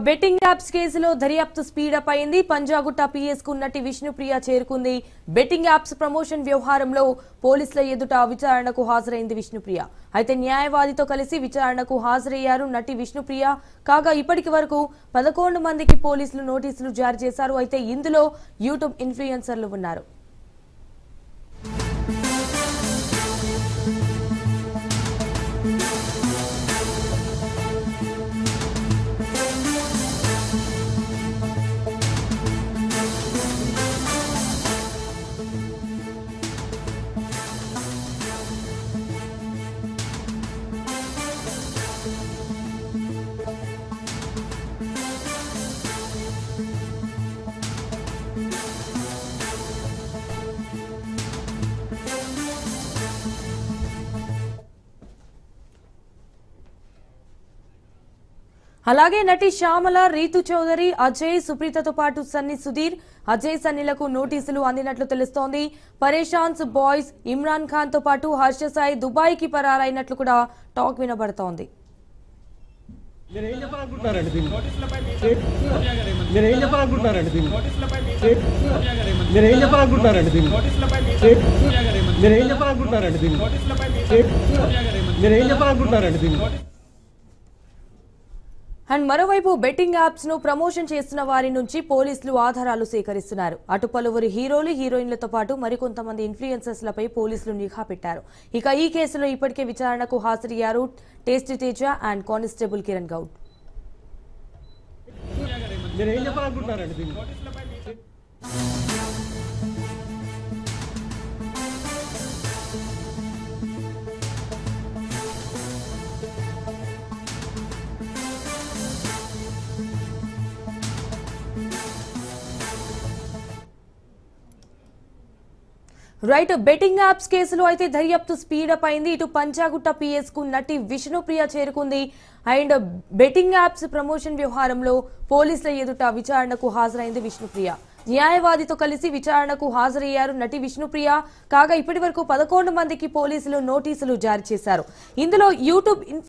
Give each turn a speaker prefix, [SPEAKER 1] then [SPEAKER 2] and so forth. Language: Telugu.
[SPEAKER 1] బెట్టింగ్ యాప్స్ కేసులో దర్యాప్తు స్పీడప్ అయింది. పంజాగుట్ట పిఎస్ కు నటి విష్ణుప్రియ చేరుకుంది. బెట్టింగ్ యాప్స్ ప్రమోషన్ వ్యవహారంలో పోలీసుల ఎదుట విచారణకు హాజరైంది విష్ణుప్రియ. అయితే న్యాయవాదితో కలిసి విచారణకు హాజరయ్యారు నటి విష్ణుప్రియ. కాగా ఇప్పటికి వరకు 11 మందికి పోలీసులు నోటీసులు జారీ చేశారు. అయితే ఇందులో యూట్యూబ్ ఇన్ఫ్లుయెన్సర్లు ఉన్నారు. అలాగే నటి శ్యామల, రీతు చౌదరి, అజయ్, సుప్రీతతో పాటు సన్నీ, సుధీర్, అజయ్, సన్నీలకు నోటీసులు అందినట్లు తెలుస్తోంది. పరేషాన్స్ బాయ్స్ ఇమ్రాన్ ఖాన్ తో పాటు హర్ష సాయి దుబాయ్ కి పరారైనట్లు కూడా టాక్ వినబడుతోంది. అండ్ మరోవైపు బెట్టింగ్ యాప్స్ ను ప్రమోషన్ చేస్తున్న వారి నుంచి పోలీసులు ఆధారాలు సేకరిస్తున్నారు. అటు పలువురు హీరోలు, హీరోయిన్లతో పాటు మరికొంతమంది ఇన్ఫ్లుయెన్సర్స్ లపై పోలీసులు నిఘా పెట్టారు. ఇక ఈ కేసులో ఇప్పటికే విచారణకు హాజరయ్యారు tasty Teja and constable Kiran Goud. Right, betting apps కేసులో అయితే దర్యాప్తు స్పీడప్ అయింది. ఇటు పంజాగుట్ట పిఎస్ కు నటి విష్ణుప్రియ చేరుకుంది. అండ్ బెట్టింగ్ యాప్స్ ప్రమోషన్ వ్యవహారంలో పోలీసుల ఎదుట విచారణకు హాజరైంది విష్ణుప్రియ. న్యాయవాదితో కలిసి విచారణకు హాజరయ్యారు నటి విష్ణుప్రియ. కాగా ఇప్పటి వరకు 11 మందికి పోలీసులు నోటీసులు జారీ చేశారు. ఇందులో యూట్యూబ్